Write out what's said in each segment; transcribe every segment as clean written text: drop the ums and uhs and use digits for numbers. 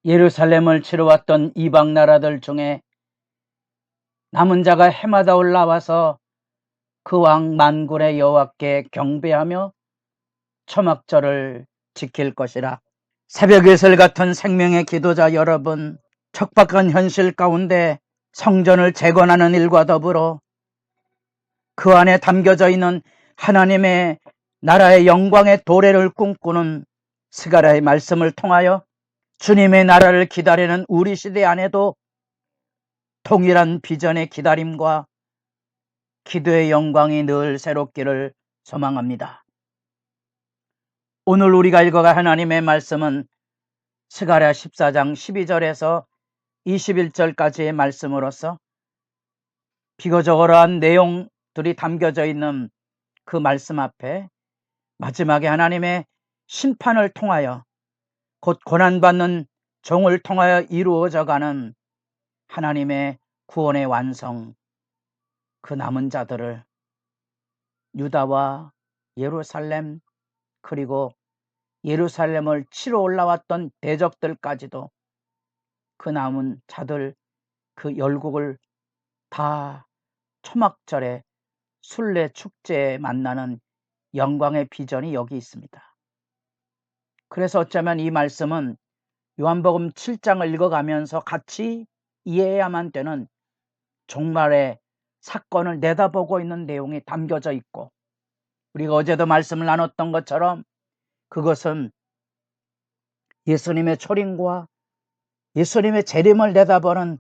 예루살렘을 치러왔던 이방 나라들 중에 남은 자가 해마다 올라와서 그 왕 만군의 여호와께 경배하며 초막절을 지킬 것이라. 새벽 이슬 같은 생명의 기도자 여러분, 척박한 현실 가운데 성전을 재건하는 일과 더불어 그 안에 담겨져 있는 하나님의 나라의 영광의 도래를 꿈꾸는 스가랴의 말씀을 통하여 주님의 나라를 기다리는 우리 시대 안에도 동일한 비전의 기다림과 기도의 영광이 늘 새롭기를 소망합니다. 오늘 우리가 읽어갈 하나님의 말씀은 스가랴 14장 12절에서 21절까지의 말씀으로서 비교적으로한 내용들이 담겨져 있는 그 말씀 앞에 마지막에 하나님의 심판을 통하여 곧 고난받는 종을 통하여 이루어져가는 하나님의 구원의 완성, 그 남은 자들을 유다와 예루살렘 그리고 예루살렘을 치러 올라왔던 대적들까지도 그 남은 자들 그 열국을 다 초막절에 순례 축제에 만나는 영광의 비전이 여기 있습니다. 그래서 어쩌면 이 말씀은 요한복음 7장을 읽어가면서 같이 이해해야만 되는 종말의 사건을 내다보고 있는 내용이 담겨져 있고, 우리가 어제도 말씀을 나눴던 것처럼 그것은 예수님의 초림과 예수님의 재림을 내다보는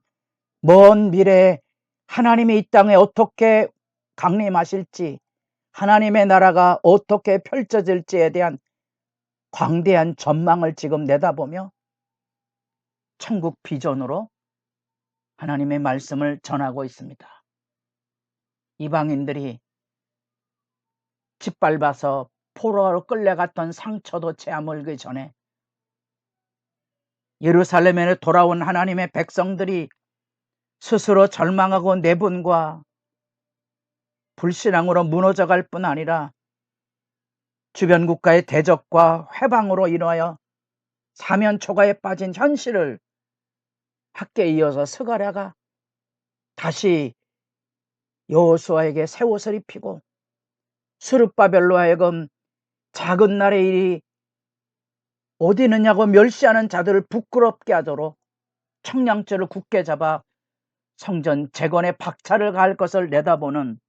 먼 미래에 하나님이 이 땅에 어떻게 강림하실지, 하나님의 나라가 어떻게 펼쳐질지에 대한 광대한 전망을 지금 내다보며 천국 비전으로 하나님의 말씀을 전하고 있습니다. 이방인들이 짓밟아서 포로로 끌려갔던 상처도 채아물기 전에 예루살렘에 돌아온 하나님의 백성들이 스스로 절망하고 내분과 불신앙으로 무너져갈 뿐 아니라 주변 국가의 대적과 회방으로 인하여 사면초가에 빠진 현실을 학계에 이어서 스가랴가 다시 여호수아에게 새 옷을 입히고 스룹바벨로 하여금 작은 나라의 일이 어디 있느냐고 멸시하는 자들을 부끄럽게 하도록 청량줄을 굳게 잡아 성전 재건에 박차를 가할 것을 내다보는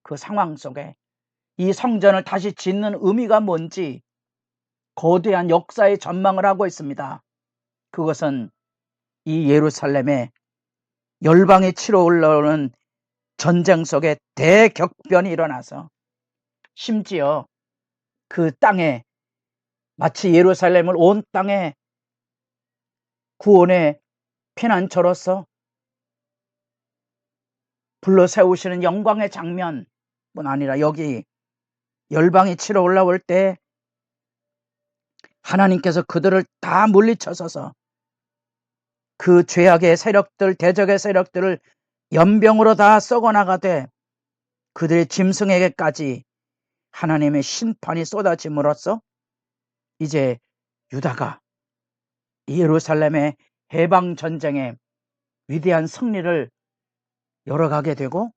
그 상황 속에 이 성전을 다시 짓는 의미가 뭔지 거대한 역사의 전망을 하고 있습니다. 그것은 이 예루살렘에 열방이 치러 올라오는 전쟁 속에 대격변이 일어나서 심지어 그 땅에 마치 예루살렘을 온 땅에 구원의 피난처로서 불러세우시는 영광의 장면뿐 아니라 여기 열방이 치러 올라올 때 하나님께서 그들을 다 물리쳐서서 그 죄악의 세력들, 대적의 세력들을 연병으로 다 썩어나가되 그들의 짐승에게까지 하나님의 심판이 쏟아짐으로써 이제 유다가 예루살렘의 해방전쟁에 위대한 승리를 열어가게 되고,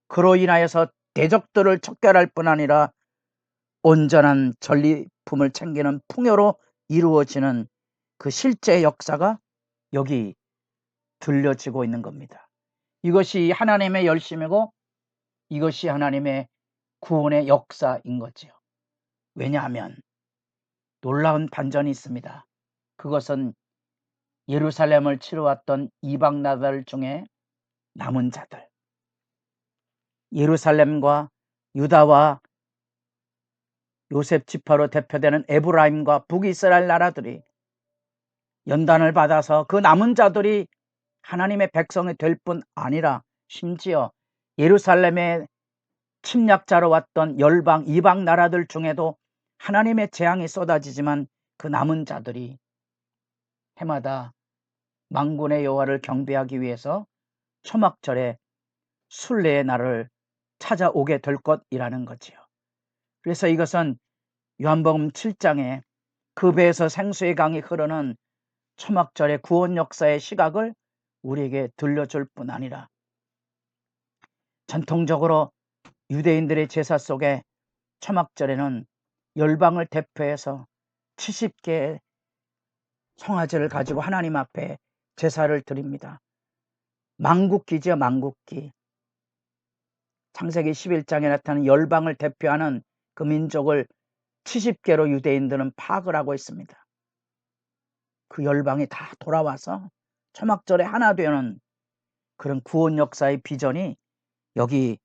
그로 인하여서 대적들을 척결할 뿐 아니라 온전한 전리품을 챙기는 풍요로 이루어지는 그 실제 역사가 여기 들려지고 있는 겁니다. 이것이 하나님의 열심이고 이것이 하나님의 구원의 역사인 거지요. 왜냐하면 놀라운 반전이 있습니다. 그것은 예루살렘을 치러왔던 이방 나라들 중에 남은 자들, 예루살렘과 유다와 요셉 지파로 대표되는 에브라임과 북이스라엘 나라들이 연단을 받아서 그 남은 자들이 하나님의 백성이 될 뿐 아니라 심지어 예루살렘에 침략자로 왔던 열방 이방 나라들 중에도 하나님의 재앙이 쏟아지지만 그 남은 자들이 해마다 만군의 여호와를 경배하기 위해서 초막절에 순례의 날을 찾아오게 될 것이라는 거지요. 그래서 이것은 요한복음 7장에 그 배에서 생수의 강이 흐르는 초막절의 구원 역사의 시각을 우리에게 들려줄 뿐 아니라 전통적으로 유대인들의 제사 속에 초막절에는 열방을 대표해서 70개의 송아지를 가지고 하나님 앞에 제사를 드립니다. 만국기죠, 만국기. 창세기 11장에 나타나는 열방을 대표하는 그 민족을 70개로 유대인들은 파악을 하고 있습니다. 그 열방이 다 돌아와서 초막절에 하나 되는 그런 구원 역사의 비전이 여기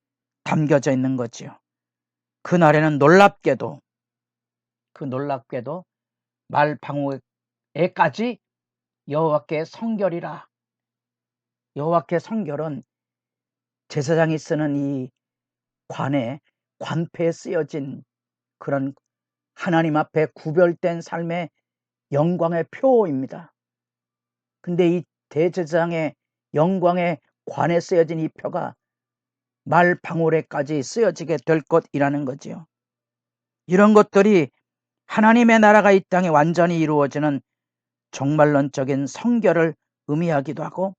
담겨져 있는 거지요. 그날에는 놀랍게도 말 방울에까지 여호와께 성결이라. 여호와께 성결은 제사장이 쓰는 이 관패에 쓰여진 그런 하나님 앞에 구별된 삶의 영광의 표입니다. 근데 이 대제사장의 영광의 관에 쓰여진 이 표가 말 방울에까지 쓰여지게 될 것이라는 거지요. 이런 것들이 하나님의 나라가 이 땅에 완전히 이루어지는 종말론적인 성결을 의미하기도 하고,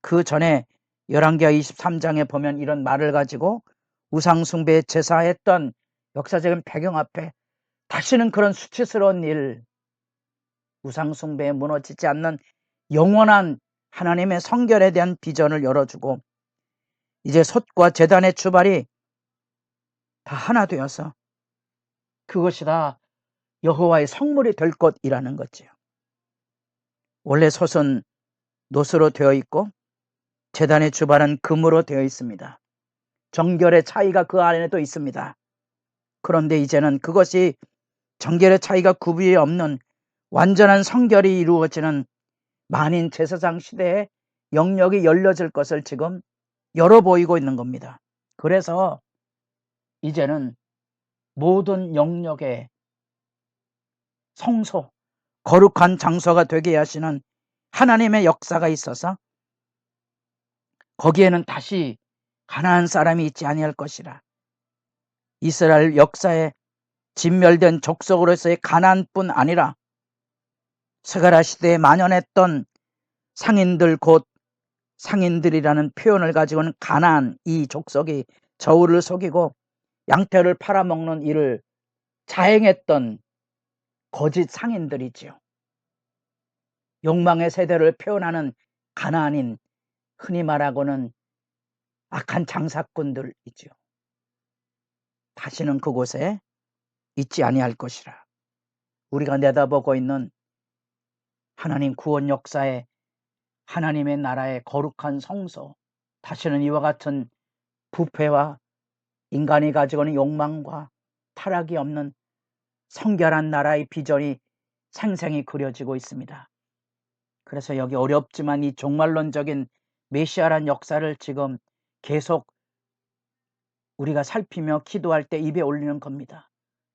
그 전에 열왕기하 23장에 보면 이런 말을 가지고 우상숭배에 제사했던 역사적인 배경 앞에 다시는 그런 수치스러운 일, 우상숭배에 무너지지 않는 영원한 하나님의 성결에 대한 비전을 열어주고, 이제 솥과 제단의 주발이 다 하나 되어서 그것이 다 여호와의 성물이 될 것이라는 거지요. 원래 솥은 노스로 되어 있고 제단의 주발은 금으로 되어 있습니다. 정결의 차이가 그 안에도 있습니다. 그런데 이제는 그것이 정결의 차이가 구비에 없는 완전한 성결이 이루어지는 만인 제사장 시대에 영역이 열려질 것을 지금 열어 보이고 있는 겁니다. 그래서 이제는 모든 영역의 성소, 거룩한 장소가 되게 하시는 하나님의 역사가 있어서 거기에는 다시 가나안 사람이 있지 아니할 것이라. 이스라엘 역사에 진멸된 족속으로서의 가나안뿐 아니라 스가랴 시대에 만연했던 상인들, 곧 상인들이라는 표현을 가지고는 가나안 이 족속이 저울을 속이고 양떼를 팔아먹는 일을 자행했던 거짓 상인들이지요. 욕망의 세대를 표현하는 가나안인, 흔히 말하고는 악한 장사꾼들이지요. 다시는 그곳에 있지 아니할 것이라. 우리가 내다보고 있는 하나님 구원 역사에 하나님의 나라의 거룩한 성소, 다시는 이와 같은 부패와 인간이 가지고 있는 욕망과 타락이 없는 성결한 나라의 비전이 생생히 그려지고 있습니다. 그래서 여기 어렵지만 이 종말론적인 메시아란 역사를 지금 계속 우리가 살피며 기도할 때 입에 올리는 겁니다.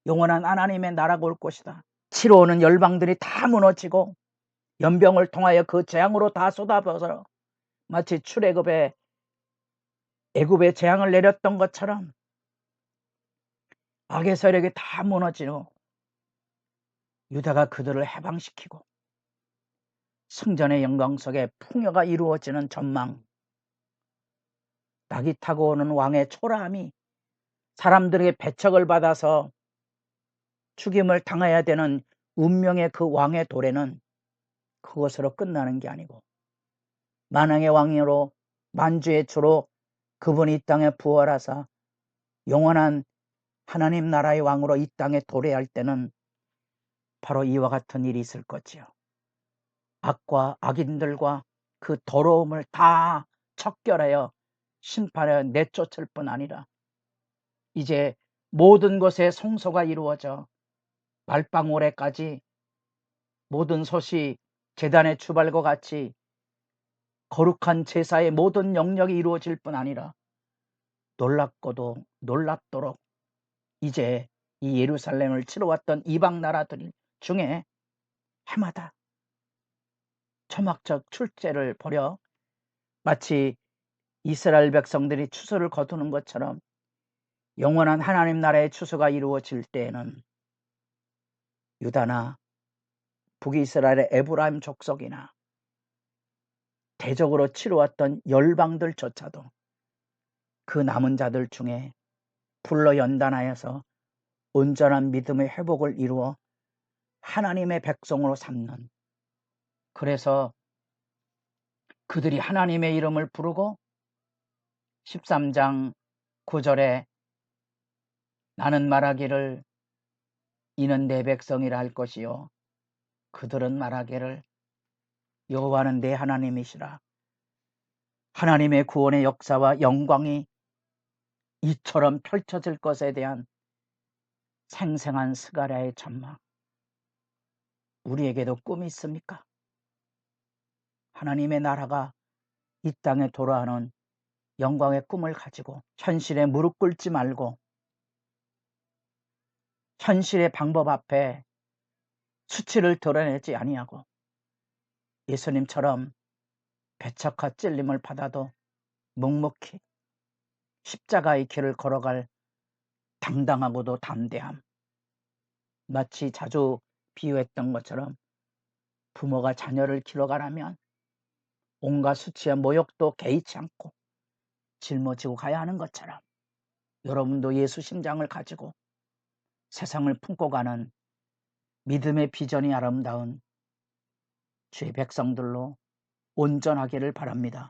영원한 하나님의 나라가 올 것이다. 치러 오는 열방들이 다 무너지고 연병을 통하여 그 재앙으로 다 쏟아부어서 마치 출애굽에 애굽에 재앙을 내렸던 것처럼 악의 세력이 다 무너지고 유다가 그들을 해방시키고 승전의 영광 속에 풍요가 이루어지는 전망, 낙이 타고 오는 왕의 초라함이 사람들에게 배척을 받아서 죽임을 당해야 되는 운명의 그 왕의 도래는 그것으로 끝나는 게 아니고 만왕의 왕으로 만주의 주로 그분이 이 땅에 부활하사 영원한 하나님 나라의 왕으로 이 땅에 도래할 때는 바로 이와 같은 일이 있을 거지요. 악과 악인들과 그 더러움을 다 척결하여 심판하여 내쫓을 뿐 아니라 이제 모든 것에 성소가 이루어져 말방울에까지 모든 솥이 제단의 주발과 같이 거룩한 제사의 모든 영역이 이루어질 뿐 아니라 놀랍고도 놀랍도록 이제 이 예루살렘을 치러왔던 이방 나라들 중에 해마다 초막적 출제를 벌여 마치 이스라엘 백성들이 추수를 거두는 것처럼 영원한 하나님 나라의 추수가 이루어질 때에는 유다나 북이스라엘의 에브라임 족속이나 대적으로 치러왔던 열방들조차도 그 남은 자들 중에 불러 연단하여서 온전한 믿음의 회복을 이루어 하나님의 백성으로 삼는, 그래서 그들이 하나님의 이름을 부르고 13장 9절에 나는 말하기를 이는 내 백성이라 할 것이요 그들은 말하기를 여호와는 내 하나님이시라. 하나님의 구원의 역사와 영광이 이처럼 펼쳐질 것에 대한 생생한 스가랴의 전망. 우리에게도 꿈이 있습니까? 하나님의 나라가 이 땅에 돌아오는 영광의 꿈을 가지고 현실에 무릎 꿇지 말고 현실의 방법 앞에 수치를 드러내지 아니하고 예수님처럼 배척과 찔림을 받아도 묵묵히 십자가의 길을 걸어갈 당당하고도 담대함. 마치 자주 비유했던 것처럼 부모가 자녀를 길러가라면 온갖 수치와 모욕도 개의치 않고 짊어지고 가야 하는 것처럼 여러분도 예수 심장을 가지고 세상을 품고 가는 믿음의 비전이 아름다운 주의 백성들로 온전하기를 바랍니다.